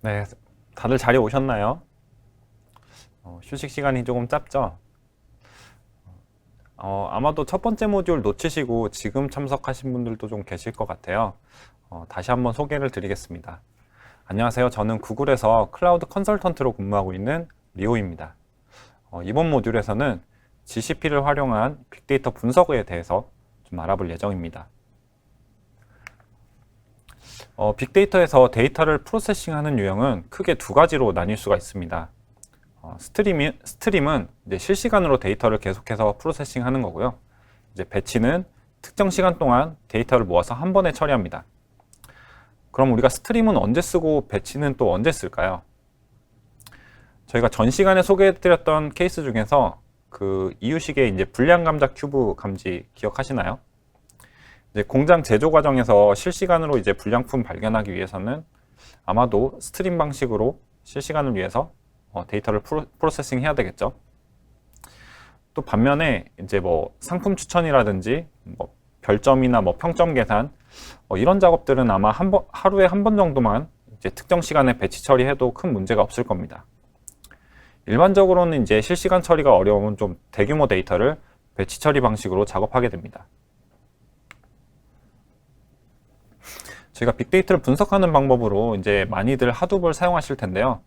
네, 다들 자리 오셨나요? 휴식 시간이 조금 짧죠? 아마도 첫 번째 모듈 놓치시고 지금 참석하신 분들도 좀 계실 것 같아요. 다시 한번 소개를 드리겠습니다. 안녕하세요. 저는 구글에서 클라우드 컨설턴트로 근무하고 있는 리오입니다. 이번 모듈에서는 GCP를 활용한 빅데이터 분석에 대해서 좀 알아볼 예정입니다. 빅데이터에서 데이터를 프로세싱하는 유형은 크게 두 가지로 나뉠 수가 있습니다. 스트림은 이제 실시간으로 데이터를 계속해서 프로세싱 하는 거고요. 이제 배치는 특정 시간 동안 데이터를 모아서 한 번에 처리합니다. 그럼 우리가 스트림은 언제 쓰고 배치는 또 언제 쓸까요? 저희가 전 시간에 소개해드렸던 케이스 중에서 그 이유식의 이제 불량 감자 큐브 감지 기억하시나요? 이제 공장 제조 과정에서 실시간으로 이제 불량품 발견하기 위해서는 아마도 스트림 방식으로 실시간을 위해서 데이터를 프로세싱 해야 되겠죠. 또 반면에 이제 뭐 상품 추천이라든지 뭐 별점이나 뭐 평점 계산 이런 작업들은 아마 하루에 한 번 정도만 이제 특정 시간에 배치 처리해도 큰 문제가 없을 겁니다. 일반적으로는 이제 실시간 처리가 어려운 좀 대규모 데이터를 배치 처리 방식으로 작업하게 됩니다. 저희가 빅데이터를 분석하는 방법으로 이제 많이들 하둡을 사용하실 텐데요.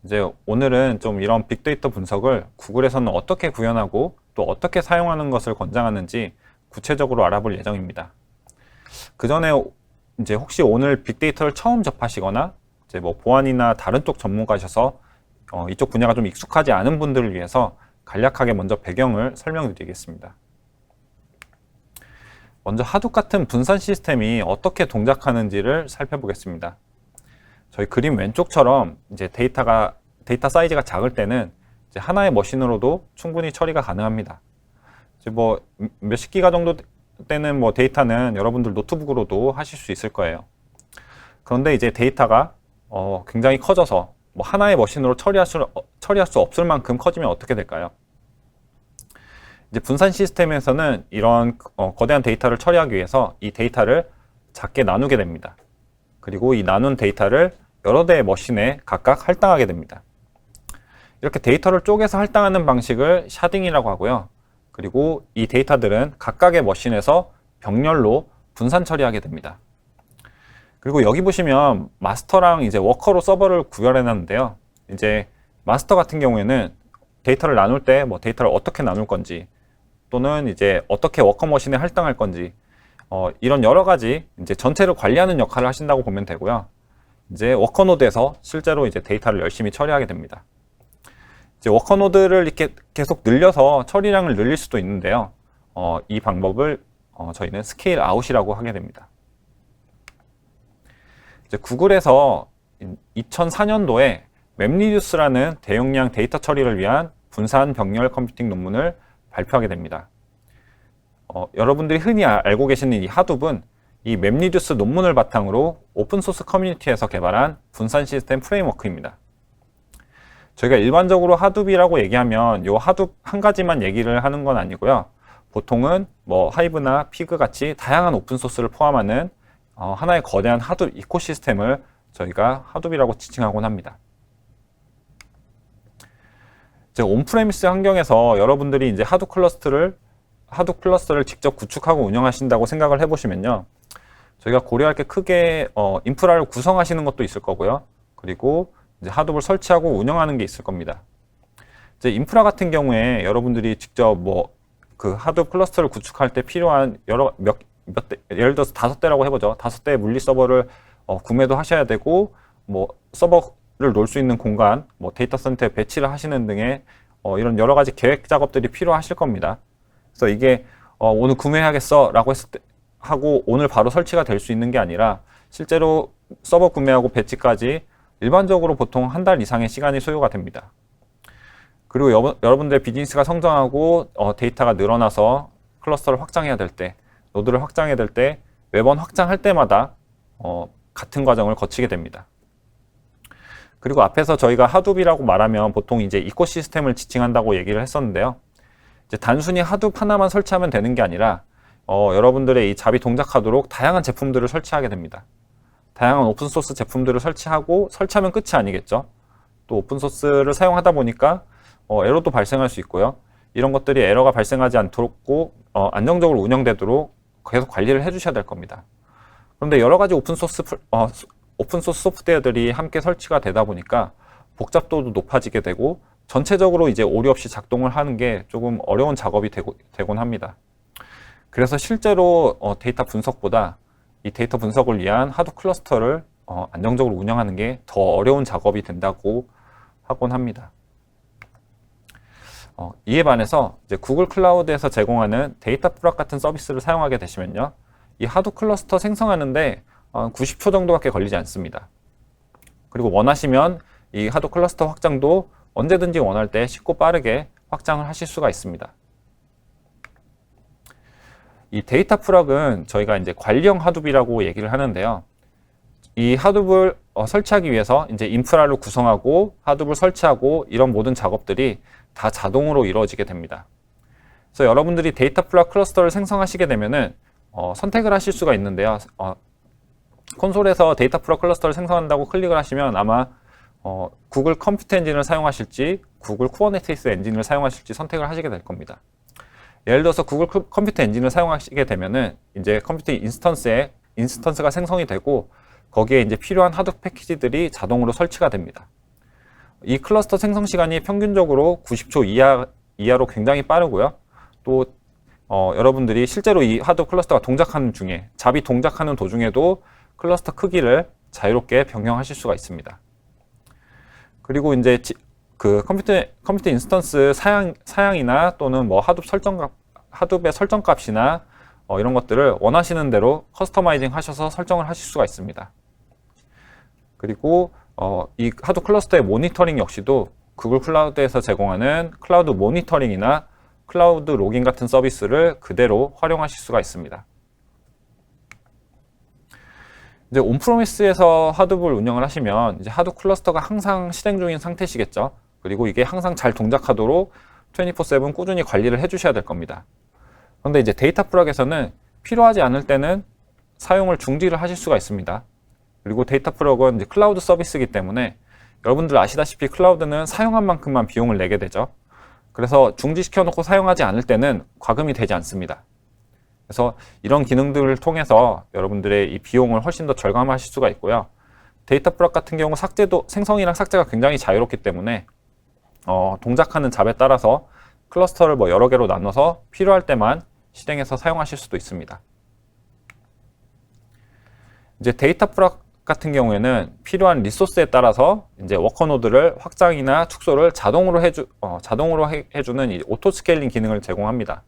이제 오늘은 좀 이런 빅데이터 분석을 구글에서는 어떻게 구현하고 또 어떻게 사용하는 것을 권장하는지 구체적으로 알아볼 예정입니다. 그 전에 이제 혹시 오늘 빅데이터를 처음 접하시거나 이제 뭐 보안이나 다른 쪽 전문가셔서 이쪽 분야가 좀 익숙하지 않은 분들을 위해서 간략하게 먼저 배경을 설명드리겠습니다. 먼저 하둡 같은 분산 시스템이 어떻게 동작하는지를 살펴보겠습니다. 저희 그림 왼쪽처럼 이제 데이터 사이즈가 작을 때는 이제 하나의 머신으로도 충분히 처리가 가능합니다. 이제 뭐 몇십 기가 정도 되는 뭐 데이터는 여러분들 노트북으로도 하실 수 있을 거예요. 그런데 이제 데이터가 굉장히 커져서 뭐 하나의 머신으로 처리할 수 없을 만큼 커지면 어떻게 될까요? 이제 분산 시스템에서는 이런 거대한 데이터를 처리하기 위해서 이 데이터를 작게 나누게 됩니다. 그리고 이 나눈 데이터를 여러 대의 머신에 각각 할당하게 됩니다. 이렇게 데이터를 쪼개서 할당하는 방식을 샤딩이라고 하고요. 그리고 이 데이터들은 각각의 머신에서 병렬로 분산 처리하게 됩니다. 그리고 여기 보시면 마스터랑 이제 워커로 서버를 구별해 놨는데요. 이제 마스터 같은 경우에는 데이터를 나눌 때 뭐 데이터를 어떻게 나눌 건지 또는 이제 어떻게 워커 머신에 할당할 건지 이런 여러 가지 이제 전체를 관리하는 역할을 하신다고 보면 되고요. 이제 워커 노드에서 실제로 이제 데이터를 열심히 처리하게 됩니다. 이제 워커 노드를 이렇게 계속 늘려서 처리량을 늘릴 수도 있는데요. 이 방법을 저희는 스케일 아웃이라고 하게 됩니다. 이제 구글에서 2004년도에 맵리듀스라는 대용량 데이터 처리를 위한 분산 병렬 컴퓨팅 논문을 발표하게 됩니다. 여러분들이 흔히 알고 계시는 이 하둡은 이 맵리듀스 논문을 바탕으로 오픈소스 커뮤니티에서 개발한 분산 시스템 프레임워크입니다. 저희가 일반적으로 하둡이라고 얘기하면 이 하둡 한 가지만 얘기를 하는 건 아니고요. 보통은 뭐 하이브나 피그 같이 다양한 오픈소스를 포함하는 하나의 거대한 하둡 이코시스템을 저희가 하둡이라고 지칭하곤 합니다. 온프레미스 환경에서 여러분들이 이제 하둡 클러스터를 직접 구축하고 운영하신다고 생각을 해보시면요. 저희가 고려할 게 크게 인프라를 구성하시는 것도 있을 거고요. 그리고 이제 하둡을 설치하고 운영하는 게 있을 겁니다. 이제 인프라 같은 경우에 여러분들이 직접 뭐 그 하둡 클러스터를 구축할 때 필요한 몇 대, 예를 들어서 5대라고 해보죠. 5대의 물리 서버를 구매도 하셔야 되고 뭐 서버를 놓을 수 있는 공간, 뭐 데이터 센터에 배치를 하시는 등의 이런 여러 가지 계획 작업들이 필요하실 겁니다. 그래서 이게 오늘 구매해야겠어 라고 했을 때 하고 오늘 바로 설치가 될 수 있는 게 아니라 실제로 서버 구매하고 배치까지 일반적으로 보통 한 달 이상의 시간이 소요가 됩니다. 그리고 여러분들의 비즈니스가 성장하고 데이터가 늘어나서 클러스터를 확장해야 될 때, 노드를 확장해야 될 때 매번 확장할 때마다 같은 과정을 거치게 됩니다. 그리고 앞에서 저희가 하둡이라고 말하면 보통 이제 이코시스템을 지칭한다고 얘기를 했었는데요. 이제 단순히 하둡 하나만 설치하면 되는 게 아니라 여러분들의 이 잡이 동작하도록 다양한 제품들을 설치하게 됩니다. 다양한 오픈소스 제품들을 설치하면 끝이 아니겠죠. 또 오픈소스를 사용하다 보니까 에러도 발생할 수 있고요. 이런 것들이 에러가 발생하지 않도록 안정적으로 운영되도록 계속 관리를 해주셔야 될 겁니다. 그런데 여러 가지 오픈소스 소프트웨어들이 함께 설치가 되다 보니까 복잡도도 높아지게 되고 전체적으로 이제 오류 없이 작동을 하는 게 조금 어려운 작업이 되곤 합니다. 그래서 실제로 데이터 분석보다 이 데이터 분석을 위한 하드 클러스터를 안정적으로 운영하는 게 더 어려운 작업이 된다고 하곤 합니다. 이에 반해서 이제 구글 클라우드에서 제공하는 데이터 프락 같은 서비스를 사용하게 되시면요, 이 하드 클러스터 생성하는데 90초 정도밖에 걸리지 않습니다. 그리고 원하시면 이 하드 클러스터 확장도 언제든지 원할 때 쉽고 빠르게 확장을 하실 수가 있습니다. 이 데이터 프락은 저희가 이제 관리형 하둡이라고 얘기를 하는데요. 이 하둡을 설치하기 위해서 이제 인프라를 구성하고 하둡을 설치하고 이런 모든 작업들이 다 자동으로 이루어지게 됩니다. 그래서 여러분들이 데이터 프락 클러스터를 생성하시게 되면은 선택을 하실 수가 있는데요. 콘솔에서 데이터 프락 클러스터를 생성한다고 클릭을 하시면 아마 구글 컴퓨터 엔진을 사용하실지 구글 쿠버네티스 엔진을 사용하실지 선택을 하시게 될 겁니다. 예를 들어서 구글 컴퓨터 엔진을 사용하시게 되면은 이제 컴퓨터 인스턴스가 생성이 되고 거기에 이제 필요한 하드 패키지들이 자동으로 설치가 됩니다. 이 클러스터 생성 시간이 평균적으로 90초 이하로 굉장히 빠르고요. 또 여러분들이 실제로 이 하드 클러스터가 동작하는 중에 잡이 동작하는 도중에도 클러스터 크기를 자유롭게 변경하실 수가 있습니다. 그리고 이제 그 컴퓨터 인스턴스 사양이나 또는 뭐 하둡의 설정값이나 이런 것들을 원하시는 대로 커스터마이징 하셔서 설정을 하실 수가 있습니다. 그리고 이 하드 클러스터의 모니터링 역시도 구글 클라우드에서 제공하는 클라우드 모니터링이나 클라우드 로깅 같은 서비스를 그대로 활용하실 수가 있습니다. 이제 온프로미스에서 하둡을 운영을 하시면 이제 하드 클러스터가 항상 실행 중인 상태시겠죠. 그리고 이게 항상 잘 동작하도록 24/7 꾸준히 관리를 해주셔야 될 겁니다. 그런데 이제 데이터 프락에서는 필요하지 않을 때는 사용을 중지를 하실 수가 있습니다. 그리고 데이터 프락은 이제 클라우드 서비스이기 때문에 여러분들 아시다시피 클라우드는 사용한 만큼만 비용을 내게 되죠. 그래서 중지시켜 놓고 사용하지 않을 때는 과금이 되지 않습니다. 그래서 이런 기능들을 통해서 여러분들의 이 비용을 훨씬 더 절감하실 수가 있고요. 데이터 프락 같은 경우 생성이랑 삭제가 굉장히 자유롭기 때문에 동작하는 잡에 따라서 클러스터를 뭐 여러 개로 나눠서 필요할 때만 실행해서 사용하실 수도 있습니다. 이제 데이터 프락 같은 경우에는 필요한 리소스에 따라서 이제 워커 노드를 확장이나 축소를 자동으로 해주는 이 오토 스케일링 기능을 제공합니다.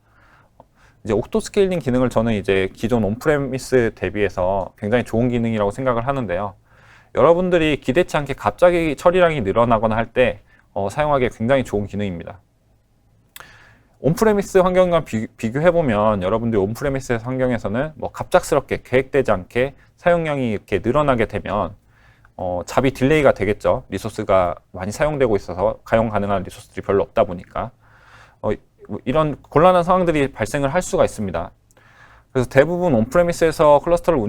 이제 오토 스케일링 기능을 저는 이제 기존 온프레미스 대비해서 굉장히 좋은 기능이라고 생각을 하는데요. 여러분들이 기대치 않게 갑자기 처리량이 늘어나거나 할 때 사용하기에 굉장히 좋은 기능입니다. 온프레미스 환경과 비교해보면 여러분들이 온프레미스 환경에서는 뭐 갑작스럽게 계획되지 않게 사용량이 이렇게 늘어나게 되면 잡이 딜레이가 되겠죠. 리소스가 많이 사용되고 있어서 가용 가능한 리소스들이 별로 없다 보니까 이런 곤란한 상황들이 발생을 할 수가 있습니다. 그래서 대부분 온프레미스에서 클러스터를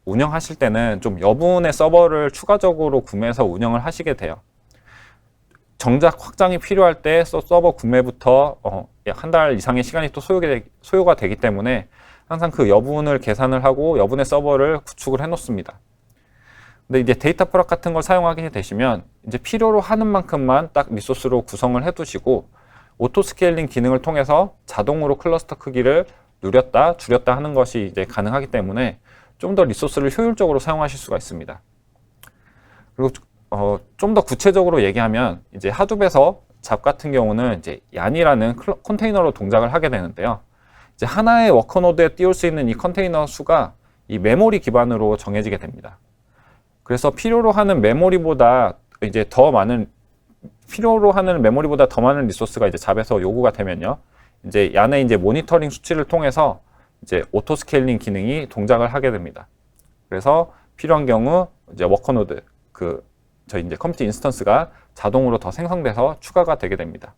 운영하실 때는 좀 여분의 서버를 추가적으로 구매해서 운영을 하시게 돼요. 정작 확장이 필요할 때 서버 구매부터 약 한 달 이상의 시간이 또 소요가 되기 때문에 항상 그 여분을 계산을 하고 여분의 서버를 구축을 해 놓습니다. 근데 이제 데이터 프락 같은 걸 사용하게 되시면 이제 필요로 하는 만큼만 딱 리소스로 구성을 해 두시고 오토 스케일링 기능을 통해서 자동으로 클러스터 크기를 줄였다 하는 것이 이제 가능하기 때문에 좀 더 리소스를 효율적으로 사용하실 수가 있습니다. 그리고 좀 더 구체적으로 얘기하면 이제 하둡에서 잡 같은 경우는 이제 얀이라는 컨테이너로 동작을 하게 되는데요. 이제 하나의 워커 노드에 띄울 수 있는 이 컨테이너 수가 이 메모리 기반으로 정해지게 됩니다. 그래서 필요로 하는 메모리보다 더 많은 리소스가 이제 잡에서 요구가 되면요. 이제 얀의 이제 모니터링 수치를 통해서 이제 오토 스케일링 기능이 동작을 하게 됩니다. 그래서 필요한 경우 이제 워커 노드 저희 이제 컴퓨터 인스턴스가 자동으로 더 생성돼서 추가가 되게 됩니다.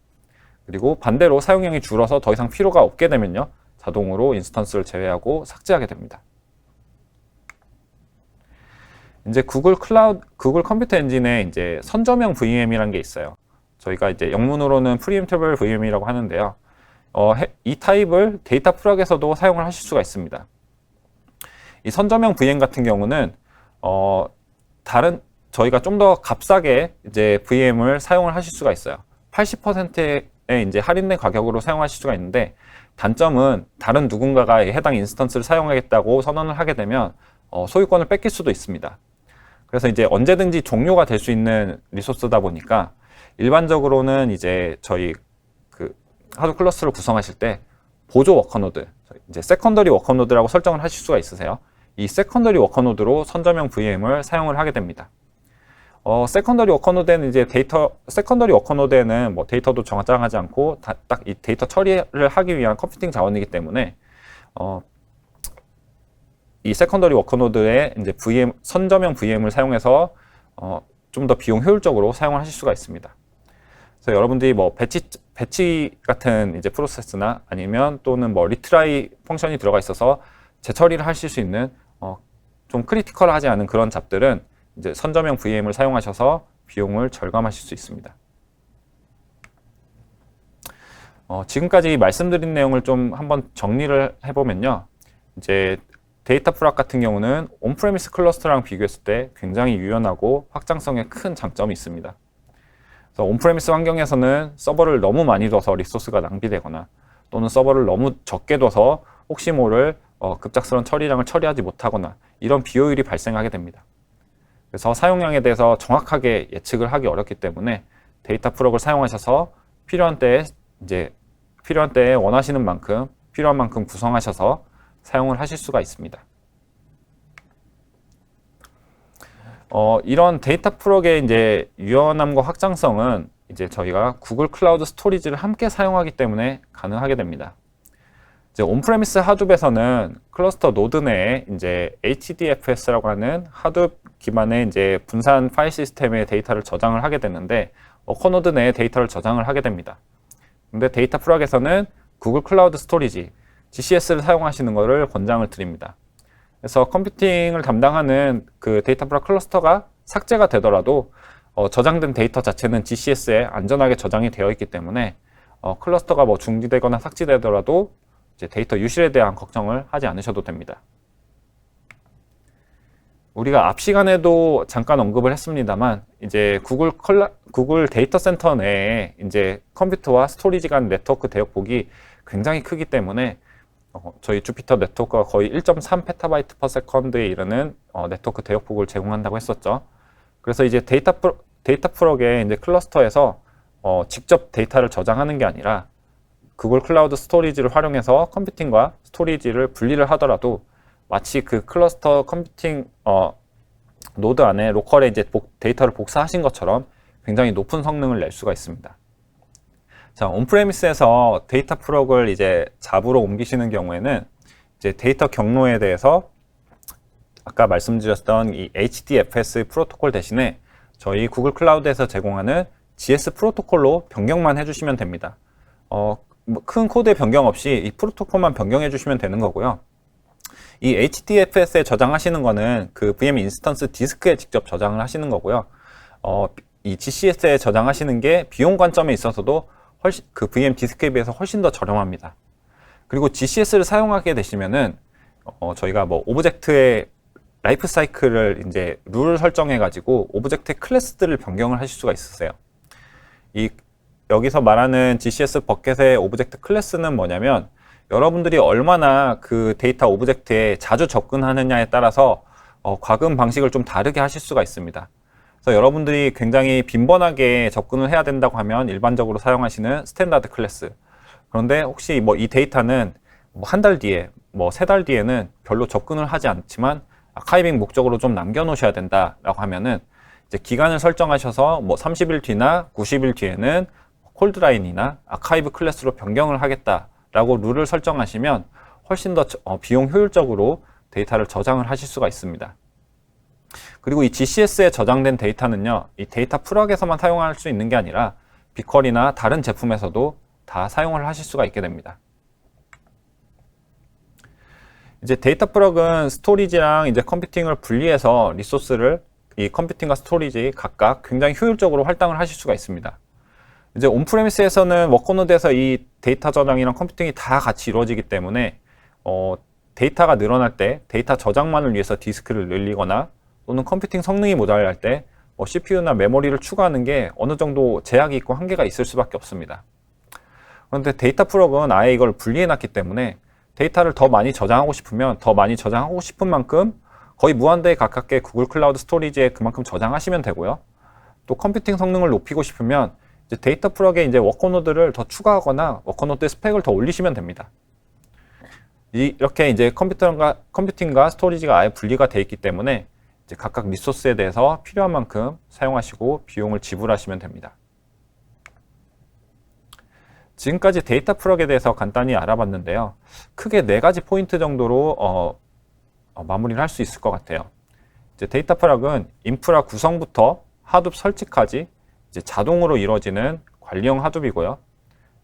그리고 반대로 사용량이 줄어서 더 이상 필요가 없게 되면요. 자동으로 인스턴스를 제외하고 삭제하게 됩니다. 이제 구글 컴퓨터 엔진에 이제 선점형 VM이라는 게 있어요. 저희가 이제 영문으로는 Preemptible VM이라고 하는데요. 이 타입을 데이터 프락에서도 사용을 하실 수가 있습니다. 이 선점형 VM 같은 경우는 저희가 좀 더 값싸게 이제 VM을 사용을 하실 수가 있어요. 80%의 이제 할인된 가격으로 사용하실 수가 있는데, 단점은 다른 누군가가 해당 인스턴스를 사용하겠다고 선언을 하게 되면 소유권을 뺏길 수도 있습니다. 그래서 이제 언제든지 종료가 될 수 있는 리소스다 보니까 일반적으로는 이제 저희 그 하드 클러스터를 구성하실 때 보조 워커노드, 이제 세컨더리 워커노드라고 설정을 하실 수가 있으세요. 이 세컨더리 워커노드로 선점형 VM을 사용을 하게 됩니다. 세컨더리 워커노드에는 이제 세컨더리 워커노드에는 뭐 데이터도 저장하지 않고 딱 이 데이터 처리를 하기 위한 컴퓨팅 자원이기 때문에 이 세컨더리 워커노드에 이제 선점형 VM을 사용해서 좀 더 비용 효율적으로 사용을 하실 수가 있습니다. 그래서 여러분들이 뭐 배치 같은 이제 프로세스나 아니면 또는 뭐 리트라이 펑션이 들어가 있어서 재처리를 하실 수 있는 좀 크리티컬하지 않은 그런 잡들은 이제 선점형 VM을 사용하셔서 비용을 절감하실 수 있습니다. 지금까지 말씀드린 내용을 좀 한번 정리를 해보면요. 이제 데이터 프락 같은 경우는 온프레미스 클러스터랑 비교했을 때 굉장히 유연하고 확장성에 큰 장점이 있습니다. 그래서 온프레미스 환경에서는 서버를 너무 많이 둬서 리소스가 낭비되거나 또는 서버를 너무 적게 둬서 혹시 모를 급작스러운 처리량을 처리하지 못하거나 이런 비효율이 발생하게 됩니다. 그래서 사용량에 대해서 정확하게 예측을 하기 어렵기 때문에 데이터 프락을 사용하셔서 필요한 때에 원하시는 만큼 필요한 만큼 구성하셔서 사용을 하실 수가 있습니다. 이런 데이터 프락의 이제 유연함과 확장성은 이제 저희가 구글 클라우드 스토리지를 함께 사용하기 때문에 가능하게 됩니다. 이제 온프레미스 하둡에서는 클러스터 노드 내에 이제 HDFS라고 하는 하둡 기반의 이제 분산 파일 시스템의 데이터를 저장을 하게 되는데, 워커노드 내에 데이터를 저장을 하게 됩니다. 근데 데이터 프락에서는 구글 클라우드 스토리지 GCS를 사용하시는 것을 권장을 드립니다. 그래서 컴퓨팅을 담당하는 그 데이터 프락 클러스터가 삭제가 되더라도 저장된 데이터 자체는 GCS에 안전하게 저장이 되어 있기 때문에 클러스터가 뭐 중지되거나 삭제되더라도 이제 데이터 유실에 대한 걱정을 하지 않으셔도 됩니다. 우리가 앞 시간에도 잠깐 언급을 했습니다만, 이제 구글 데이터 센터 내에 이제 컴퓨터와 스토리지 간 네트워크 대역폭이 굉장히 크기 때문에 저희 주피터 네트워크가 거의 1.3PB/s에 이르는 네트워크 대역폭을 제공한다고 했었죠. 그래서 이제 데이터 프락의 이제 클러스터에서 직접 데이터를 저장하는 게 아니라 구글 클라우드 스토리지를 활용해서 컴퓨팅과 스토리지를 분리를 하더라도 마치 그 클러스터 컴퓨팅 노드 안에 로컬에 이제 데이터를 복사하신 것처럼 굉장히 높은 성능을 낼 수가 있습니다. 자, 온프레미스에서 데이터 프락을 이제 잡으로 옮기시는 경우에는 이제 데이터 경로에 대해서 아까 말씀드렸던 이 HDFS 프로토콜 대신에 저희 구글 클라우드에서 제공하는 GS 프로토콜로 변경만 해주시면 됩니다. 큰 코드의 변경 없이 이 프로토콜만 변경해 주시면 되는 거고요. 이 HDFS에 저장하시는 거는 그 VM 인스턴스 디스크에 직접 저장을 하시는 거고요. 이 GCS에 저장하시는 게 비용 관점에 있어서도 그 VM 디스크에 비해서 훨씬 더 저렴합니다. 그리고 GCS를 사용하게 되시면은 저희가 뭐 오브젝트의 라이프 사이클을 이제 룰을 설정해 가지고 오브젝트의 클래스들을 변경을 하실 수가 있으세요. 여기서 말하는 GCS 버켓의 오브젝트 클래스는 뭐냐면, 여러분들이 얼마나 그 데이터 오브젝트에 자주 접근하느냐에 따라서 과금 방식을 좀 다르게 하실 수가 있습니다. 그래서 여러분들이 굉장히 빈번하게 접근을 해야 된다고 하면 일반적으로 사용하시는 스탠다드 클래스. 그런데 혹시 뭐 이 데이터는 뭐 한 달 뒤에, 뭐 3달 뒤에는 별로 접근을 하지 않지만 아카이빙 목적으로 좀 남겨놓으셔야 된다라고 하면은 이제 기간을 설정하셔서 뭐 30일 뒤나 90일 뒤에는 콜드라인이나 아카이브 클래스로 변경을 하겠다라고 룰을 설정하시면 훨씬 더 비용 효율적으로 데이터를 저장을 하실 수가 있습니다. 그리고 이 GCS에 저장된 데이터는요, 이 데이터 프락에서만 사용할 수 있는 게 아니라 비퀄이나 다른 제품에서도 다 사용을 하실 수가 있게 됩니다. 이제 데이터 플러그는 스토리지랑 이제 컴퓨팅을 분리해서 리소스를 이 컴퓨팅과 스토리지 각각 굉장히 효율적으로 할당을 하실 수가 있습니다. 이제 온프레미스에서는 워커노드에서 이 데이터 저장이랑 컴퓨팅이 다 같이 이루어지기 때문에 데이터가 늘어날 때 데이터 저장만을 위해서 디스크를 늘리거나 또는 컴퓨팅 성능이 모자랄 때 CPU나 메모리를 추가하는 게 어느 정도 제약이 있고 한계가 있을 수밖에 없습니다. 그런데 데이터 플러그는 아예 이걸 분리해 놨기 때문에 데이터를 더 많이 저장하고 싶으면 더 많이 저장하고 싶은 만큼 거의 무한대에 가깝게 구글 클라우드 스토리지에 그만큼 저장하시면 되고요. 또 컴퓨팅 성능을 높이고 싶으면 이제 데이터 플러그에 이제 워커노드를 더 추가하거나 워커노드의 스펙을 더 올리시면 됩니다. 이렇게 이제 컴퓨팅과 스토리지가 아예 분리가 되어 있기 때문에 이제 각각 리소스에 대해서 필요한 만큼 사용하시고 비용을 지불하시면 됩니다. 지금까지 데이터 플러그에 대해서 간단히 알아봤는데요. 크게 4가지 포인트 정도로 마무리를 할 수 있을 것 같아요. 이제 데이터 플러그는 인프라 구성부터 하둡 설치까지 이제 자동으로 이루어지는 관리형 하둡이고요.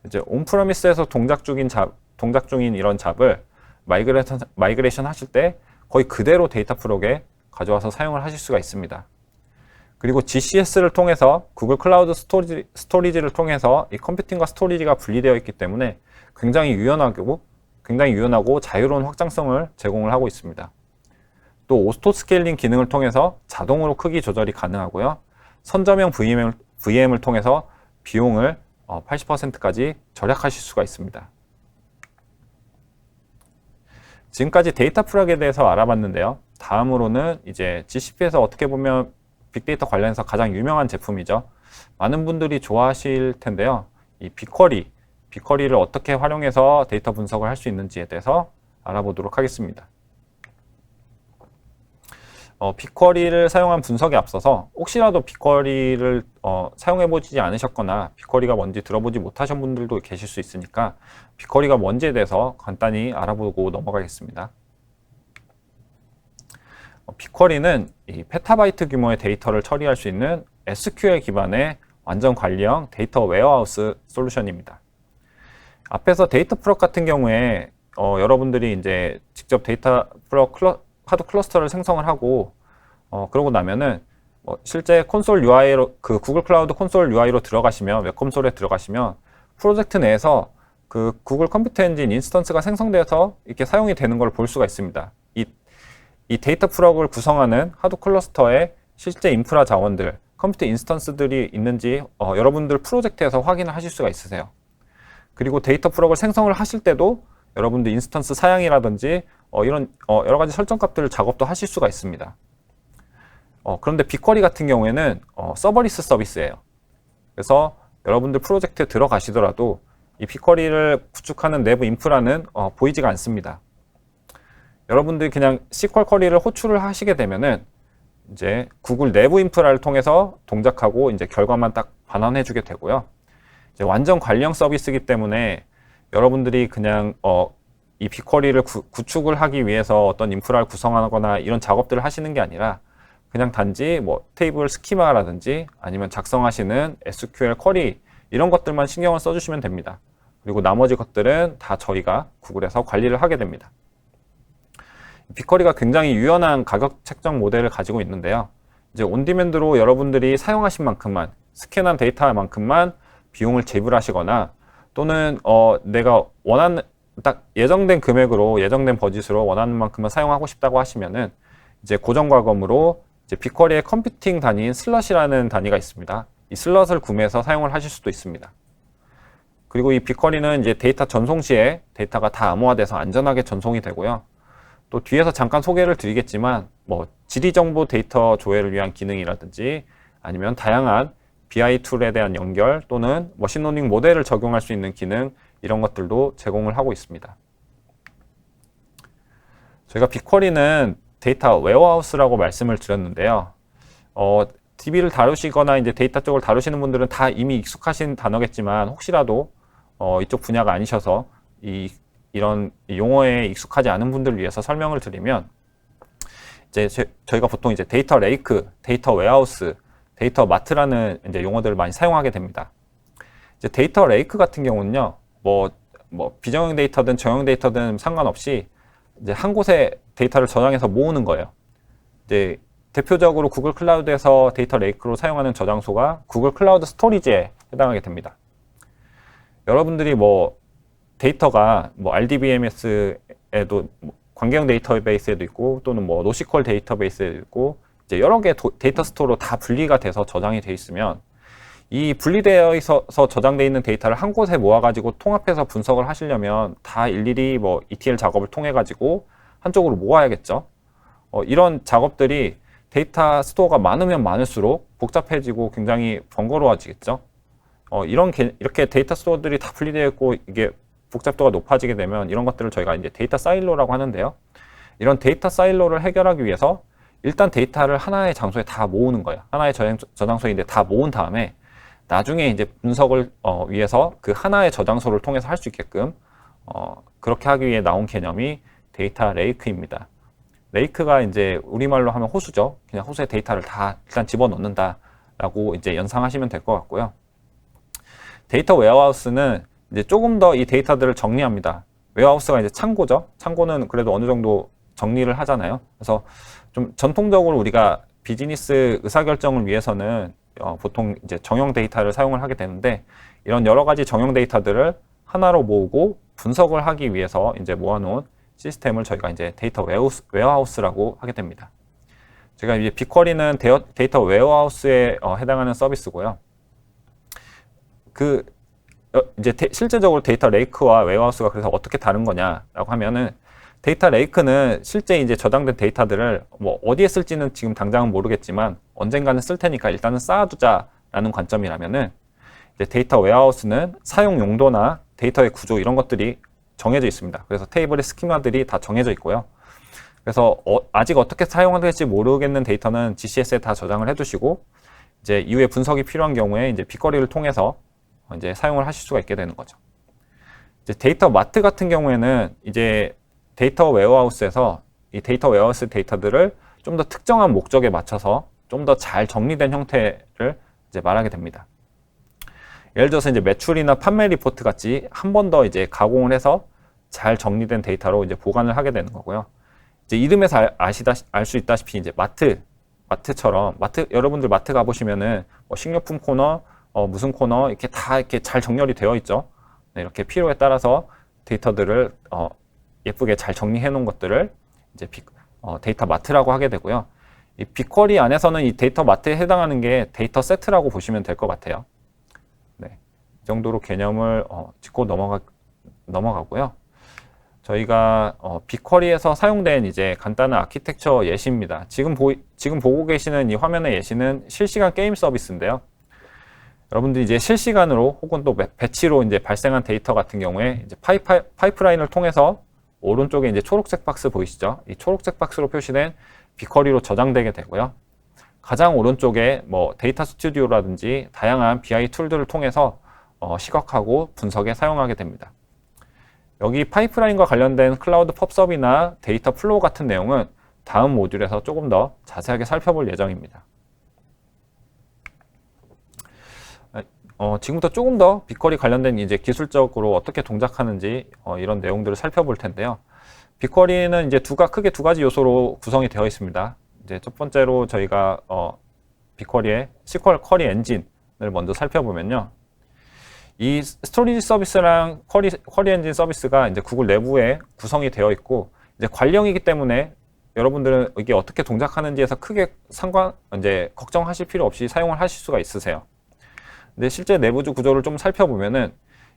이제 온프레미스에서 동작 중인 이런 잡을 마이그레이션 하실 때 거의 그대로 데이터 플러그에 가져와서 사용을 하실 수가 있습니다. 그리고 GCS를 통해서 구글 클라우드 스토리지를 통해서 이 컴퓨팅과 스토리지가 분리되어 있기 때문에 굉장히 유연하고 자유로운 확장성을 제공을 하고 있습니다. 또 오토 스케일링 기능을 통해서 자동으로 크기 조절이 가능하고요. 선점형 VM을 통해서 비용을 80%까지 절약하실 수가 있습니다. 지금까지 데이터 플러그에 대해서 알아봤는데요. 다음으로는 이제 GCP에서 어떻게 보면 빅데이터 관련해서 가장 유명한 제품이죠. 많은 분들이 좋아하실 텐데요. 이 빅쿼리를 어떻게 활용해서 데이터 분석을 할 수 있는지에 대해서 알아보도록 하겠습니다. 빅쿼리를 사용한 분석에 앞서서 혹시라도 빅쿼리를 사용해보지 않으셨거나 빅쿼리가 뭔지 들어보지 못하신 분들도 계실 수 있으니까 빅쿼리가 뭔지에 대해서 간단히 알아보고 넘어가겠습니다. 빅쿼리는 이 페타바이트 규모의 데이터를 처리할 수 있는 SQL 기반의 완전 관리형 데이터 웨어하우스 솔루션입니다. 앞에서 데이터 플러그 같은 경우에 여러분들이 이제 직접 데이터 플러그 하드 클러스터를 생성을 하고 그러고 나면은 실제 콘솔 UI로 그 구글 클라우드 콘솔 UI로 들어가시면 웹 콘솔에 들어가시면 프로젝트 내에서 그 구글 컴퓨터 엔진 인스턴스가 생성되어서 이렇게 사용이 되는 걸 볼 수가 있습니다. 이 데이터 플러그를 구성하는 하드 클러스터의 실제 인프라 자원들, 컴퓨터 인스턴스들이 있는지 여러분들 프로젝트에서 확인을 하실 수가 있으세요. 그리고 데이터 플러그를 생성을 하실 때도 여러분들 인스턴스 사양이라든지 이런 여러 가지 설정 값들을 작업도 하실 수가 있습니다. 그런데 빅쿼리 같은 경우에는 서버리스 서비스예요. 그래서 여러분들 프로젝트에 들어가시더라도 이 빅쿼리를 구축하는 내부 인프라는 보이지가 않습니다. 여러분들이 그냥 SQL 쿼리를 호출을 하시게 되면은 이제 구글 내부 인프라를 통해서 동작하고 이제 결과만 딱 반환해 주게 되고요. 이제 완전 관리형 서비스이기 때문에 여러분들이 그냥 이 빅쿼리를 구축을 하기 위해서 어떤 인프라를 구성하거나 이런 작업들을 하시는 게 아니라 그냥 단지 테이블 스키마라든지 아니면 작성하시는 SQL 쿼리 이런 것들만 신경을 써주시면 됩니다. 그리고 나머지 것들은 다 저희가 구글에서 관리를 하게 됩니다. 빅쿼리가 굉장히 유연한 가격 책정 모델을 가지고 있는데요. 이제 온디맨드로 여러분들이 사용하신 만큼만 스캔한 데이터만큼만 비용을 지불하시거나 또는 내가 원하는 딱 예정된 금액으로 예정된 버짓으로 원하는 만큼만 사용하고 싶다고 하시면은 이제 고정 과금으로 이제 빅쿼리의 컴퓨팅 단위인 슬럿이라는 단위가 있습니다. 이 슬럿을 구매해서 사용을 하실 수도 있습니다. 그리고 이 빅쿼리는 이제 데이터 전송 시에 데이터가 다 암호화돼서 안전하게 전송이 되고요. 또 뒤에서 잠깐 소개를 드리겠지만 지리정보 데이터 조회를 위한 기능이라든지 아니면 다양한 BI 툴에 대한 연결 또는 머신러닝 모델을 적용할 수 있는 기능 이런 것들도 제공을 하고 있습니다. 저희가 빅쿼리는 데이터 웨어하우스라고 말씀을 드렸는데요. DB를 다루시거나 이제 데이터 쪽을 다루시는 분들은 다 이미 익숙하신 단어겠지만 혹시라도 이쪽 분야가 아니셔서 이런 용어에 익숙하지 않은 분들을 위해서 설명을 드리면 이제 저희가 보통 이제 데이터 레이크, 데이터 웨어하우스, 데이터 마트라는 이제 용어들을 많이 사용하게 됩니다. 이제 데이터 레이크 같은 경우는요, 비정형 데이터든 정형 데이터든 상관없이 이제 한 곳에 데이터를 저장해서 모으는 거예요. 이제 대표적으로 구글 클라우드에서 데이터 레이크로 사용하는 저장소가 구글 클라우드 스토리지에 해당하게 됩니다. 여러분들이 뭐 데이터가 뭐 RDBMS에도 관계형 데이터베이스에도 있고 또는 뭐 노시퀄 데이터베이스에도 있고 이제 여러 개 데이터 스토어로 다 분리가 돼서 저장이 돼 있으면 이 분리되어 있어서 저장되어 있는 데이터를 한 곳에 모아가지고 통합해서 분석을 하시려면 다 일일이 뭐 ETL 작업을 통해가지고 한쪽으로 모아야겠죠. 이런 작업들이 데이터 스토어가 많으면 많을수록 복잡해지고 굉장히 번거로워지겠죠. 이렇게 데이터 스토어들이 다 분리되어 있고 이게 복잡도가 높아지게 되면 이런 것들을 저희가 이제 데이터 사일로라고 하는데요. 이런 데이터 사일로를 해결하기 위해서 일단 데이터를 하나의 장소에 다 모으는 거예요. 하나의 저장소인데 다 모은 다음에 나중에 이제 분석을 위해서 그 하나의 저장소를 통해서 할 수 있게끔 그렇게 하기 위해 나온 개념이 데이터 레이크입니다. 레이크가 이제 우리말로 하면 호수죠. 그냥 호수에 데이터를 다 일단 집어넣는다라고 이제 연상하시면 될 것 같고요. 데이터 웨어하우스는 이제 조금 더 이 데이터들을 정리합니다. 웨어하우스가 이제 창고죠. 창고는 그래도 어느 정도 정리를 하잖아요. 그래서 좀 전통적으로 우리가 비즈니스 의사결정을 위해서는 보통 이제 정형 데이터를 사용을 하게 되는데 이런 여러 가지 정형 데이터들을 하나로 모으고 분석을 하기 위해서 이제 모아놓은 시스템을 저희가 이제 데이터 웨어하우스라고 하게 됩니다. 제가 이제 빅쿼리는 데이터 웨어하우스에 해당하는 서비스고요. 이제 실제적으로 데이터 레이크와 웨어하우스가 그래서 어떻게 다른 거냐라고 하면은 데이터 레이크는 실제 이제 저장된 데이터들을 뭐 어디에 쓸지는 지금 당장은 모르겠지만 언젠가는 쓸 테니까 일단은 쌓아두자라는 관점이라면은 이제 데이터 웨어하우스는 사용 용도나 데이터의 구조 이런 것들이 정해져 있습니다. 그래서 테이블의 스키마들이 다 정해져 있고요. 그래서 아직 어떻게 사용될지 모르겠는 데이터는 GCS에 다 저장을 해두시고 이제 이후에 분석이 필요한 경우에 이제 빅쿼리를 통해서 이제 사용을 하실 수가 있게 되는 거죠. 이제 데이터 마트 같은 경우에는 이제 데이터 웨어하우스에서 이 데이터 웨어하우스 데이터들을 좀 더 특정한 목적에 맞춰서 좀 더 잘 정리된 형태를 이제 말하게 됩니다. 예를 들어서 이제 매출이나 판매 리포트 같이 한 번 더 이제 가공을 해서 잘 정리된 데이터로 이제 보관을 하게 되는 거고요. 이제 이름에서 알 수 있다시피 이제 마트처럼 여러분들 마트 가보시면은 뭐 식료품 코너, 무슨 코너 이렇게 다 이렇게 잘 정렬이 되어 있죠. 네, 이렇게 필요에 따라서 데이터들을 예쁘게 잘 정리해 놓은 것들을 이제 데이터 마트라고 하게 되고요. 이 빅쿼리 안에서는 이 데이터 마트에 해당하는 게 데이터 세트라고 보시면 될 것 같아요. 네, 이 정도로 개념을 짚고 넘어가고요. 저희가 빅쿼리에서 사용된 이제 간단한 아키텍처 예시입니다. 지금 보고 계시는 이 화면의 예시는 실시간 게임 서비스인데요. 여러분들이 이제 실시간으로 혹은 또 배치로 이제 발생한 데이터 같은 경우에 이제 파이프라인을 통해서 오른쪽에 이제 초록색 박스 보이시죠? 이 초록색 박스로 표시된 빅쿼리로 저장되게 되고요. 가장 오른쪽에 뭐 데이터 스튜디오라든지 다양한 BI 툴들을 통해서 시각하고 분석에 사용하게 됩니다. 여기 파이프라인과 관련된 클라우드 펍섭이나 데이터 플로우 같은 내용은 다음 모듈에서 조금 더 자세하게 살펴볼 예정입니다. 지금부터 조금 더 빅쿼리 관련된 이제 기술적으로 어떻게 동작하는지 이런 내용들을 살펴볼 텐데요. 빅쿼리는 이제 크게 두 가지 요소로 구성이 되어 있습니다. 이제 첫 번째로 저희가 빅쿼리의 SQL 쿼리 엔진을 먼저 살펴보면요. 이 스토리지 서비스랑 쿼리 엔진 서비스가 이제 구글 내부에 구성이 되어 있고 이제 관령이기 때문에 여러분들은 이게 어떻게 동작하는지에서 크게 이제 걱정하실 필요 없이 사용을 하실 수가 있으세요. 근데 실제 내부 구조를 좀 살펴보면은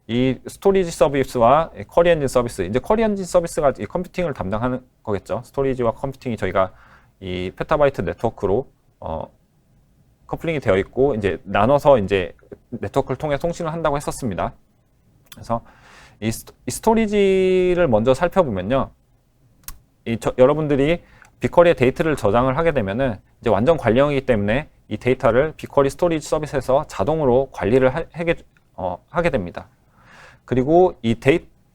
이 스토리지 서비스와 쿼리 엔진 서비스, 이제 쿼리 엔진 서비스가 이 컴퓨팅을 담당하는 거겠죠. 스토리지와 컴퓨팅이 저희가 이 페타바이트 네트워크로 커플링이 되어 있고 이제 나눠서 이제 네트워크를 통해 통신을 한다고 했었습니다. 그래서 이 스토리지를 먼저 살펴보면요. 여러분들이 빅쿼리에 데이터를 저장을 하게 되면은 이제 완전 관령이기 때문에 이 데이터를 빅쿼리 스토리지 서비스에서 자동으로 관리를 하게 됩니다. 그리고 이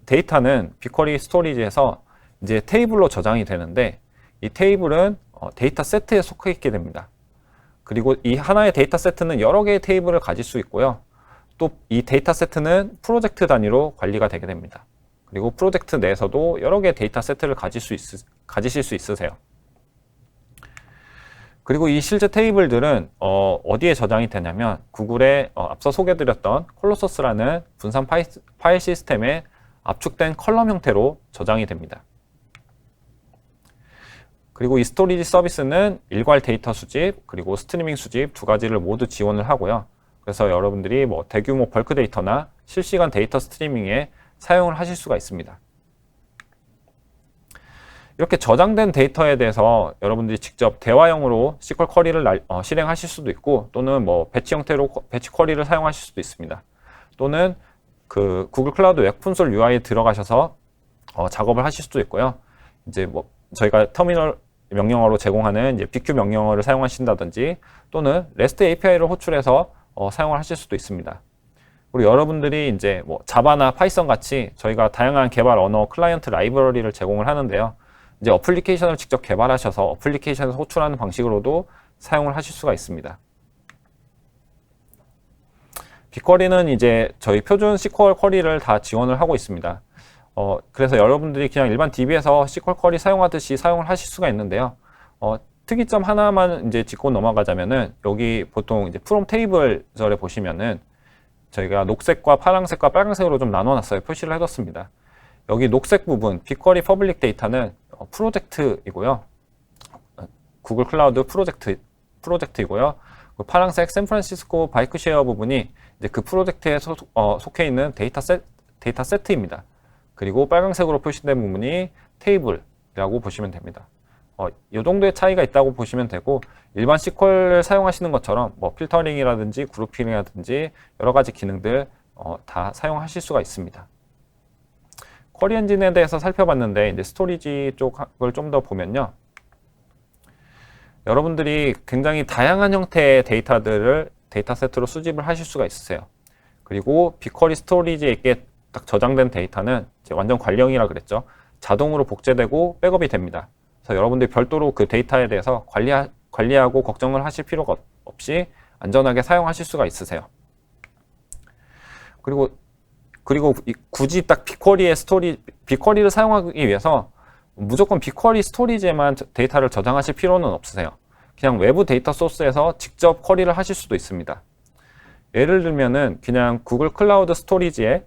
데이터는 빅쿼리 스토리지에서 이제 테이블로 저장이 되는데 이 테이블은 데이터 세트에 속해 있게 됩니다. 그리고 이 하나의 데이터 세트는 여러 개의 테이블을 가질 수 있고요. 또 이 데이터 세트는 프로젝트 단위로 관리가 되게 됩니다. 그리고 프로젝트 내에서도 여러 개의 데이터 세트를 가지실 수 있으세요. 그리고 이 실제 테이블들은 어디에 저장이 되냐면 구글에 앞서 소개드렸던 콜로서스라는 분산 파일 시스템에 압축된 컬럼 형태로 저장이 됩니다. 그리고 이 스토리지 서비스는 일괄 데이터 수집 그리고 스트리밍 수집 두 가지를 모두 지원을 하고요. 그래서 여러분들이 뭐 대규모 벌크 데이터나 실시간 데이터 스트리밍에 사용을 하실 수가 있습니다. 이렇게 저장된 데이터에 대해서 여러분들이 직접 대화형으로 SQL 쿼리를 실행하실 수도 있고, 또는 뭐 배치 형태로 배치 쿼리를 사용하실 수도 있습니다. 또는 그 구글 클라우드 웹 콘솔 UI에 들어가셔서 작업을 하실 수도 있고요. 이제 뭐 저희가 터미널 명령어로 제공하는 이제 BQ 명령어를 사용하신다든지, 또는 REST API를 호출해서 사용을 하실 수도 있습니다. 그리고 여러분들이 이제 뭐 자바나 파이썬 같이 저희가 다양한 개발 언어 클라이언트 라이브러리를 제공을 하는데요. 이제 어플리케이션을 직접 개발하셔서 어플리케이션에서 호출하는 방식으로도 사용을 하실 수가 있습니다. 빅쿼리는 이제 저희 표준 SQL 쿼리를 다 지원을 하고 있습니다. 그래서 여러분들이 그냥 일반 DB에서 SQL 쿼리 사용하듯이 사용을 하실 수가 있는데요. 특이점 하나만 이제 짚고 넘어가자면은, 여기 보통 이제 프롬 테이블절에 보시면은 저희가 녹색과 파란색과 빨간색으로 좀 나눠놨어요. 표시를 해뒀습니다. 여기 녹색 부분 빅쿼리 퍼블릭 데이터는 프로젝트이고요. 구글 클라우드 프로젝트이고요. 파란색 샌프란시스코 바이크 쉐어 부분이 이제 그 프로젝트에 속해 있는 데이터 세트입니다. 그리고 빨간색으로 표시된 부분이 테이블이라고 보시면 됩니다. 이 정도의 차이가 있다고 보시면 되고, 일반 SQL을 사용하시는 것처럼 뭐 필터링이라든지 그룹핑이라든지 여러 가지 기능들 다 사용하실 수가 있습니다. 쿼리 엔진에 대해서 살펴봤는데, 이제 스토리지 쪽을 좀 더 보면요. 여러분들이 굉장히 다양한 형태의 데이터들을 데이터 세트로 수집을 하실 수가 있으세요. 그리고 빅쿼리 스토리지에 있게 딱 저장된 데이터는 이제 완전 관리형이라 그랬죠. 자동으로 복제되고 백업이 됩니다. 그래서 여러분들이 별도로 그 데이터에 대해서 관리하고 걱정을 하실 필요가 없이 안전하게 사용하실 수가 있으세요. 그리고 굳이 딱 빅쿼리를 사용하기 위해서 무조건 빅쿼리 스토리지에만 데이터를 저장하실 필요는 없으세요. 그냥 외부 데이터 소스에서 직접 쿼리를 하실 수도 있습니다. 예를 들면은 그냥 구글 클라우드 스토리지에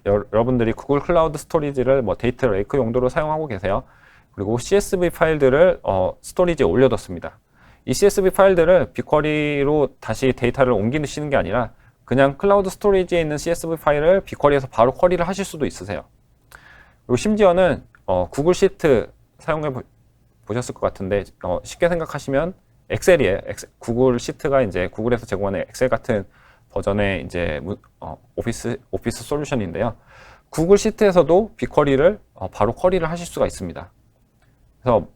여러분들이 구글 클라우드 스토리지를 뭐 데이터 레이크 용도로 사용하고 계세요. 그리고 CSV 파일들을 스토리지에 올려뒀습니다. 이 CSV 파일들을 빅쿼리로 다시 데이터를 옮기시는 게 아니라 그냥 클라우드 스토리지에 있는 CSV 파일을 빅쿼리에서 바로 쿼리를 하실 수도 있으세요. 그리고 심지어는 구글 시트 사용해 보셨을 것 같은데, 쉽게 생각하시면 엑셀이에요. 구글 시트가 이제 구글에서 제공하는 엑셀 같은 버전의 이제 오피스 솔루션인데요. 구글 시트에서도 빅쿼리를 바로 쿼리를 하실 수가 있습니다. 그래서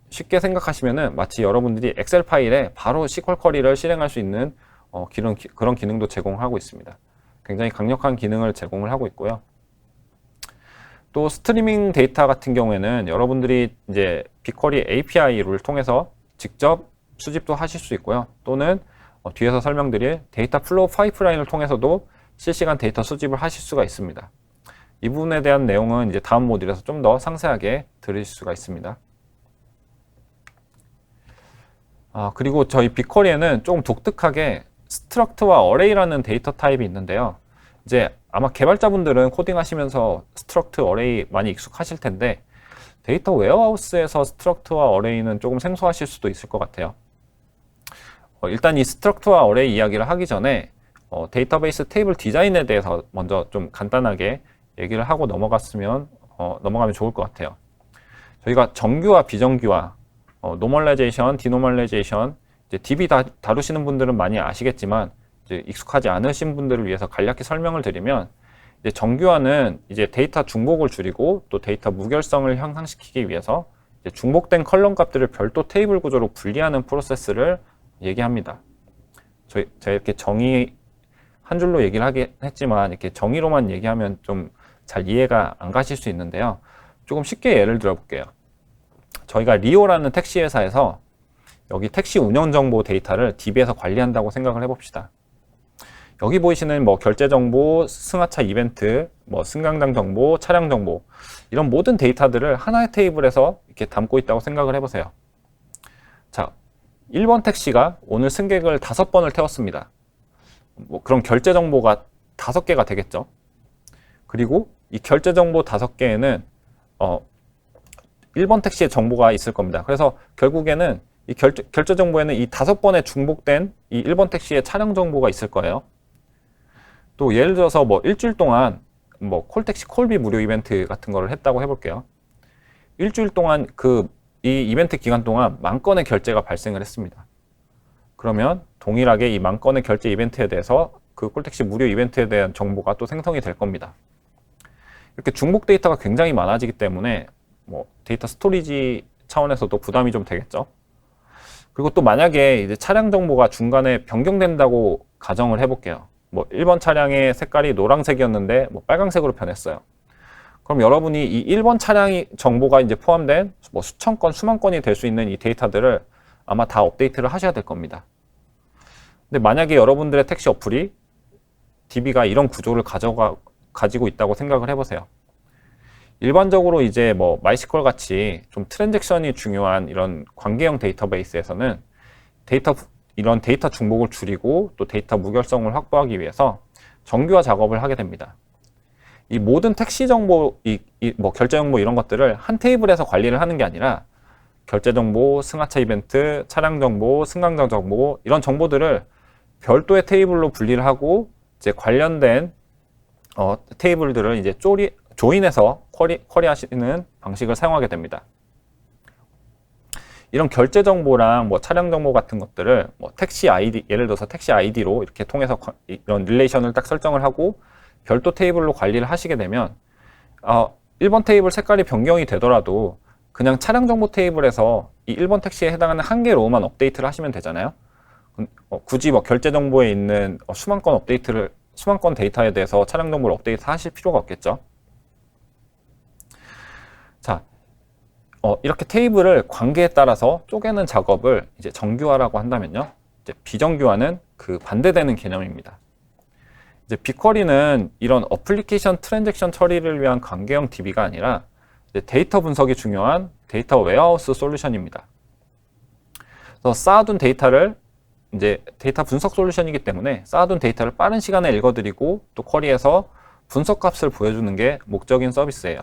쉽게 생각하시면은 마치 여러분들이 엑셀 파일에 바로 SQL 쿼리를 실행할 수 있는 그런 기능도 제공하고 있습니다. 굉장히 강력한 기능을 제공을 하고 있고요. 또 스트리밍 데이터 같은 경우에는 여러분들이 이제 빅쿼리 API를 통해서 직접 수집도 하실 수 있고요. 또는 뒤에서 설명드릴 데이터 플로우 파이프라인을 통해서도 실시간 데이터 수집을 하실 수가 있습니다. 이 부분에 대한 내용은 이제 다음 모듈에서 좀 더 상세하게 들으실 수가 있습니다. 그리고 저희 빅쿼리에는 조금 독특하게 스트럭트와 어레이라는 데이터 타입이 있는데요. 이제 아마 개발자분들은 코딩하시면서 스트럭트, 어레이 많이 익숙하실 텐데, 데이터 웨어하우스에서 스트럭트와 어레이는 조금 생소하실 수도 있을 것 같아요. 일단 이 스트럭트와 어레이 이야기를 하기 전에 데이터베이스 테이블 디자인에 대해서 먼저 좀 간단하게 얘기를 하고 넘어가면 좋을 것 같아요. 저희가 정규화, 비정규화, 노멀라이제이션, 디노멀라이제이션, 이제 DB 다루시는 분들은 많이 아시겠지만, 이제 익숙하지 않으신 분들을 위해서 간략히 설명을 드리면, 이제 정규화는 이제 데이터 중복을 줄이고 또 데이터 무결성을 향상시키기 위해서 이제 중복된 컬럼 값들을 별도 테이블 구조로 분리하는 프로세스를 얘기합니다. 제가 이렇게 정의 한 줄로 얘기를 하긴 했지만, 이렇게 정의로만 얘기하면 좀 잘 이해가 안 가실 수 있는데요. 조금 쉽게 예를 들어 볼게요. 저희가 리오라는 택시 회사에서 여기 택시 운영 정보 데이터를 DB에서 관리한다고 생각을 해봅시다. 여기 보이시는 뭐 결제 정보, 승하차 이벤트, 뭐 승강장 정보, 차량 정보 이런 모든 데이터들을 하나의 테이블에서 이렇게 담고 있다고 생각을 해보세요. 자, 1번 택시가 오늘 승객을 5번을 태웠습니다. 뭐 그럼 결제 정보가 5개가 되겠죠. 그리고 이 결제 정보 5개에는 1번 택시의 정보가 있을 겁니다. 그래서 결국에는 이 결제 정보에는 이 5번에 중복된 이 1번 택시의 차량 정보가 있을 거예요. 또 예를 들어서 뭐 일주일 동안 뭐 콜택시 콜비 무료 이벤트 같은 거를 했다고 해볼게요. 일주일 동안 이 이벤트 기간 동안 10,000건의 결제가 발생을 했습니다. 그러면 동일하게 이 10,000건의 결제 이벤트에 대해서 그 콜택시 무료 이벤트에 대한 정보가 또 생성이 될 겁니다. 이렇게 중복 데이터가 굉장히 많아지기 때문에 뭐 데이터 스토리지 차원에서도 부담이 좀 되겠죠. 그리고 또 만약에 이제 차량 정보가 중간에 변경된다고 가정을 해볼게요. 뭐 1번 차량의 색깔이 노란색이었는데 뭐 빨간색으로 변했어요. 그럼 여러분이 이 1번 차량이 정보가 이제 포함된 뭐 수천 건, 수만 건이 될 수 있는 이 데이터들을 아마 다 업데이트를 하셔야 될 겁니다. 근데 만약에 여러분들의 택시 어플이 DB가 이런 구조를 가지고 있다고 생각을 해보세요. 일반적으로 이제 뭐 마이스컬 같이 좀 트랜잭션이 중요한 이런 관계형 데이터베이스에서는 이런 데이터 중복을 줄이고 또 데이터 무결성을 확보하기 위해서 정규화 작업을 하게 됩니다. 이 모든 택시 정보, 뭐 결제 정보 이런 것들을 한 테이블에서 관리를 하는 게 아니라 결제 정보, 승하차 이벤트, 차량 정보, 승강장 정보 이런 정보들을 별도의 테이블로 분리를 하고 이제 관련된 테이블들을 이제 조인해서 쿼리하시는 방식을 사용하게 됩니다. 이런 결제 정보랑 뭐 차량 정보 같은 것들을 뭐 택시 아이디, 예를 들어서 택시 아이디로 이렇게 통해서 이런 릴레이션을 딱 설정을 하고 별도 테이블로 관리를 하시게 되면 1번 테이블 색깔이 변경이 되더라도 그냥 차량 정보 테이블에서 이 1번 택시에 해당하는 한 개 로우만 업데이트를 하시면 되잖아요. 굳이 뭐 결제 정보에 있는 수만 건 데이터에 대해서 차량 정보를 업데이트 하실 필요가 없겠죠. 자, 이렇게 테이블을 관계에 따라서 쪼개는 작업을 이제 정규화라고 한다면요. 이제 비정규화는 그 반대되는 개념입니다. 이제 빅쿼리는 이런 어플리케이션 트랜잭션 처리를 위한 관계형 DB가 아니라 이제 데이터 분석이 중요한 데이터 웨어하우스 솔루션입니다. 그래서 쌓아둔 데이터를 이제 데이터 분석 솔루션이기 때문에 쌓아둔 데이터를 빠른 시간에 읽어드리고 또 쿼리에서 분석 값을 보여주는 게 목적인 서비스예요.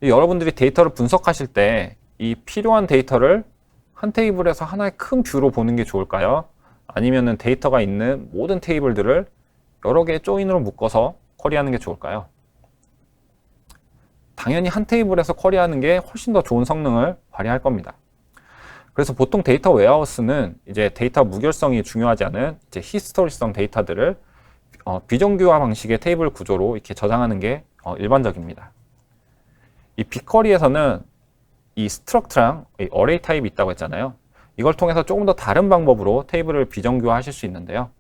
여러분들이 데이터를 분석하실 때 이 필요한 데이터를 한 테이블에서 하나의 큰 뷰로 보는 게 좋을까요? 아니면은 데이터가 있는 모든 테이블들을 여러 개의 조인으로 묶어서 쿼리하는 게 좋을까요? 당연히 한 테이블에서 쿼리하는 게 훨씬 더 좋은 성능을 발휘할 겁니다. 그래서 보통 데이터 웨어하우스는 이제 데이터 무결성이 중요하지 않은 이제 히스토리성 데이터들을 비정규화 방식의 테이블 구조로 이렇게 저장하는 게 일반적입니다. 이 빅쿼리에서는 이 스트럭트랑 이 어레이 타입이 있다고 했잖아요. 이걸 통해서 조금 더 다른 방법으로 테이블을 비정규화 하실 수 있는데요.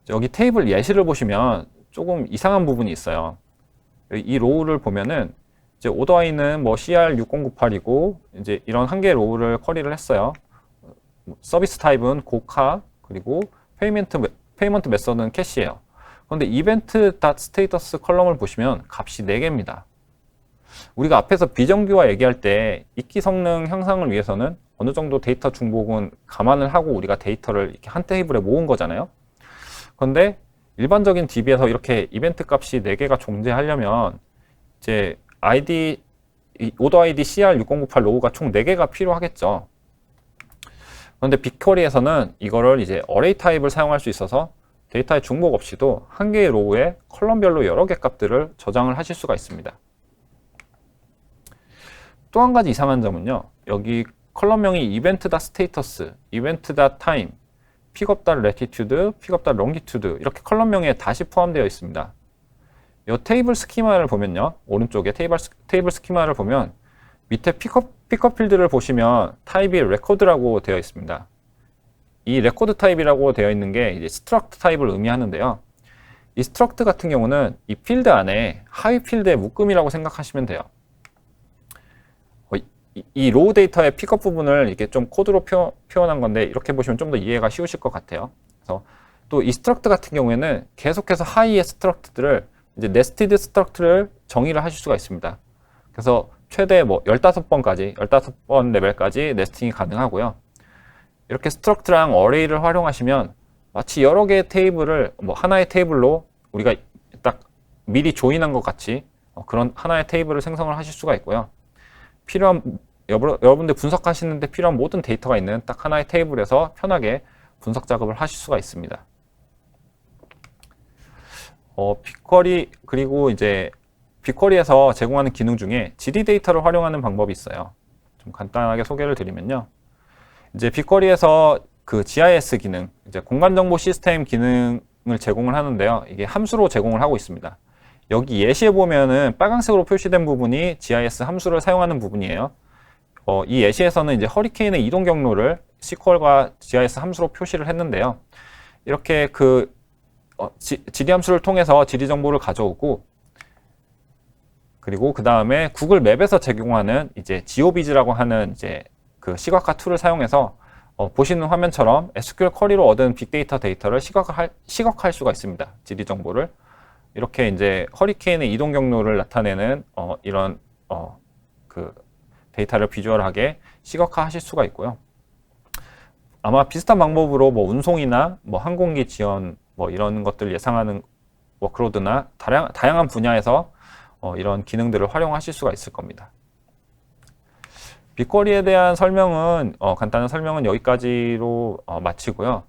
여기 테이블 예시를 보시면 조금 이상한 부분이 있어요. 이 로우를 보면은 이제 오더 I는 뭐 CR6098이고 이제 이런 한 개의 로우를 쿼리를 했어요. 서비스 타입은 고카, 그리고 페이먼트 메서드는 캐시예요. 그런데 이벤트.스테이터스 컬럼을 보시면 값이 4개입니다. 우리가 앞에서 비정규화 얘기할 때 입기 성능 향상을 위해서는 어느 정도 데이터 중복은 감안을 하고 우리가 데이터를 이렇게 한 테이블에 모은 거잖아요. 그런데 일반적인 DB에서 이렇게 이벤트 값이 4개가 존재하려면 이제 오더 아이디 CR6098 로우가 총 4개가 필요하겠죠. 그런데 빅쿼리에서는 이거를 이제 어레이 타입을 사용할 수 있어서 데이터의 중복 없이도 한 개의 로우에 컬럼별로 여러 개 값들을 저장을 하실 수가 있습니다. 또 한 가지 이상한 점은요. 여기 컬럼명이 event.status, event.time, pickup.latitude, pickup.longitude 이렇게 컬럼명에 다시 포함되어 있습니다. 이 테이블 스키마를 보면요. 오른쪽에 테이블 스키마를 보면 밑에 픽업 필드를 보시면 타입이 레코드라고 되어 있습니다. 이 레코드 타입이라고 되어 있는 게 이제 스트럭트 타입을 의미하는데요. 이 스트럭트 같은 경우는 이 필드 안에 하위 필드의 묶음이라고 생각하시면 돼요. 이 로우 데이터의 픽업 부분을 이렇게 좀 코드로 표현한 건데 이렇게 보시면 좀 더 이해가 쉬우실 것 같아요. 그래서 또 이 스트럭트 같은 경우에는 계속해서 하이의 스트럭트들을 이제 네스티드 스트럭트를 정의를 하실 수가 있습니다. 그래서 최대 뭐 15번까지 15번 레벨까지 네스팅이 가능하고요. 이렇게 스트럭트랑 어레이를 활용하시면 마치 여러 개의 테이블을 뭐 하나의 테이블로 우리가 딱 미리 조인한 것 같이 그런 하나의 테이블을 생성을 하실 수가 있고요. 필요한 여러분들 분석하시는데 필요한 모든 데이터가 있는 딱 하나의 테이블에서 편하게 분석 작업을 하실 수가 있습니다. 빅쿼리 그리고 이제 빅쿼리에서 제공하는 기능 중에 GD 데이터를 활용하는 방법이 있어요. 좀 간단하게 소개를 드리면요. 이제 빅쿼리에서 그 GIS 기능, 이제 공간정보 시스템 기능을 제공을 하는데요. 이게 함수로 제공을 하고 있습니다. 여기 예시에 보면은 빨간색으로 표시된 부분이 GIS 함수를 사용하는 부분이에요. 이 예시에서는 이제 허리케인의 이동 경로를 SQL과 GIS 함수로 표시를 했는데요. 이렇게 그 지리 함수를 통해서 지리 정보를 가져오고, 그리고 그 다음에 구글 맵에서 제공하는 이제 GeoBiz라고 하는 이제 그 시각화 툴을 사용해서 보시는 화면처럼 SQL 쿼리로 얻은 빅데이터 데이터를 시각화할 수가 있습니다. 지리 정보를. 이렇게 이제 허리케인의 이동 경로를 나타내는 이런 그 데이터를 비주얼하게 시각화하실 수가 있고요. 아마 비슷한 방법으로 뭐 운송이나 뭐 항공기 지원 뭐 이런 것들 예상하는 워크로드나 다양한 분야에서 이런 기능들을 활용하실 수가 있을 겁니다. 빅쿼리에 대한 설명은 간단한 설명은 여기까지로 마치고요.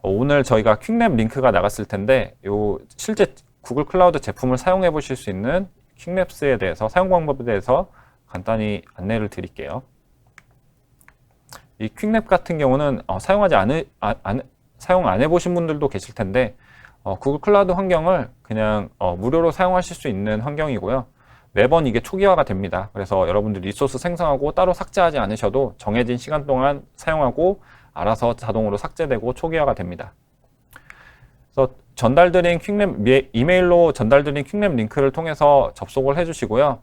오늘 저희가 퀵랩 링크가 나갔을 텐데 요 실제 구글 클라우드 제품을 사용해 보실 수 있는 퀵랩스에 대해서 사용 방법에 대해서 간단히 안내를 드릴게요. 이 퀵랩 같은 경우는 사용 안 해보신 분들도 계실 텐데 구글 클라우드 환경을 그냥 무료로 사용하실 수 있는 환경이고요. 매번 이게 초기화가 됩니다. 그래서 여러분들 리소스 생성하고 따로 삭제하지 않으셔도 정해진 시간 동안 사용하고 알아서 자동으로 삭제되고 초기화가 됩니다. 그래서 전달드린 퀵랩 이메일로 전달드린 퀵랩 링크를 통해서 접속을 해주시고요.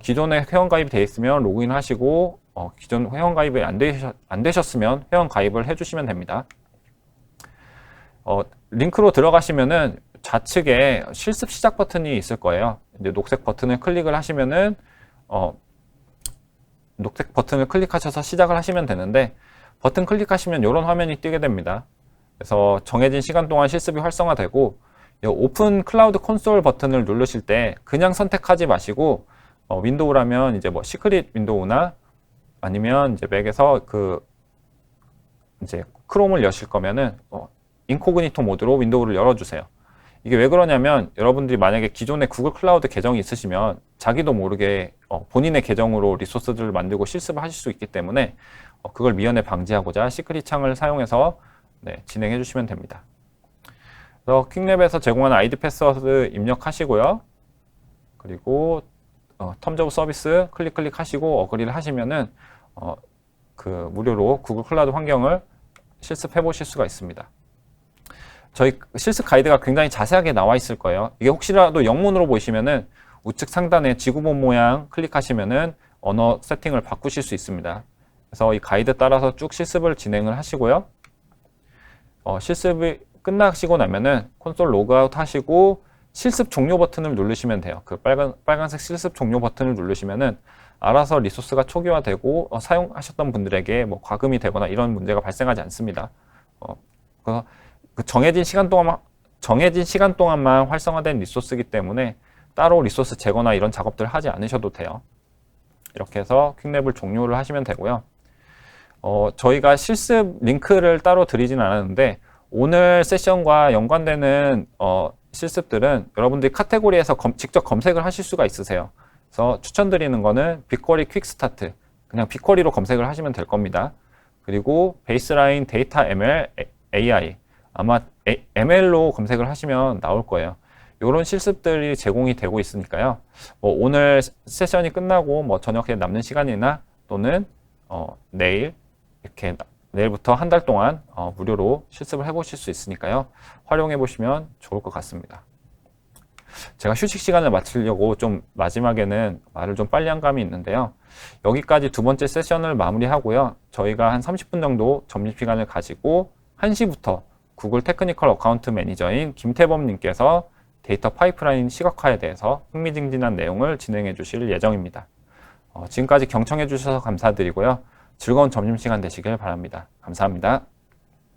기존에 회원가입이 되어 있으면 로그인 하시고 기존 회원가입이 안 되셨으면 회원가입을 해주시면 됩니다. 링크로 들어가시면은 좌측에 실습 시작 버튼이 있을 거예요. 이제 녹색 버튼을 클릭을 하시면은 녹색 버튼을 클릭하셔서 시작을 하시면 되는데 버튼 클릭하시면 이런 화면이 뜨게 됩니다. 그래서 정해진 시간 동안 실습이 활성화되고 오픈 클라우드 콘솔 버튼을 누르실 때 그냥 선택하지 마시고 윈도우라면 이제 뭐 시크릿 윈도우나 아니면 이제 맥에서 이제 크롬을 여실 거면은 인코그니토 모드로 윈도우를 열어주세요. 이게 왜 그러냐면 여러분들이 만약에 기존에 구글 클라우드 계정이 있으시면 자기도 모르게 본인의 계정으로 리소스들을 만들고 실습을 하실 수 있기 때문에 그걸 미연에 방지하고자 시크릿 창을 사용해서 진행해 주시면 됩니다. 그래서 퀵랩에서 제공하는 아이디 패스워드 입력하시고요. 그리고 텀즈 오브 서비스 클릭하시고 어그리를 하시면은 그 무료로 구글 클라우드 환경을 실습해 보실 수가 있습니다. 저희 실습 가이드가 굉장히 자세하게 나와 있을 거예요. 이게 혹시라도 영문으로 보시면은 우측 상단에 지구본 모양 클릭하시면은 언어 세팅을 바꾸실 수 있습니다. 그래서 이 가이드 따라서 쭉 실습을 진행을 하시고요. 실습이 끝나시고 나면은 콘솔 로그아웃 하시고 실습 종료 버튼을 누르시면 돼요. 그 빨간색 실습 종료 버튼을 누르시면은 알아서 리소스가 초기화되고 사용하셨던 분들에게 뭐 과금이 되거나 이런 문제가 발생하지 않습니다. 그래서 그 정해진 시간 동안만 활성화된 리소스이기 때문에 따로 리소스 제거나 이런 작업들 하지 않으셔도 돼요. 이렇게 해서 퀵랩을 종료를 하시면 되고요. 저희가 실습 링크를 따로 드리진 않았는데 오늘 세션과 연관되는 실습들은 여러분들이 카테고리에서 직접 검색을 하실 수가 있으세요. 그래서 추천드리는 거는 빅쿼리 퀵스타트, 그냥 빅쿼리로 검색을 하시면 될 겁니다. 그리고 베이스라인 데이터 ML AI, 아마 ML로 검색을 하시면 나올 거예요. 이런 실습들이 제공이 되고 있으니까요. 오늘 세션이 끝나고 저녁에 남는 시간이나 또는 내일 이렇게 내일부터 한 달 동안 무료로 실습을 해보실 수 있으니까요. 활용해 보시면 좋을 것 같습니다. 제가 휴식 시간을 마치려고 좀 마지막에는 말을 좀 빨리 한 감이 있는데요. 여기까지 두 번째 세션을 마무리하고요. 저희가 한 30분 정도 점심시간을 가지고 1시부터 구글 테크니컬 어카운트 매니저인 김태범님께서 데이터 파이프라인 시각화에 대해서 흥미진진한 내용을 진행해 주실 예정입니다. 지금까지 경청해 주셔서 감사드리고요. 즐거운 점심시간 되시길 바랍니다. 감사합니다.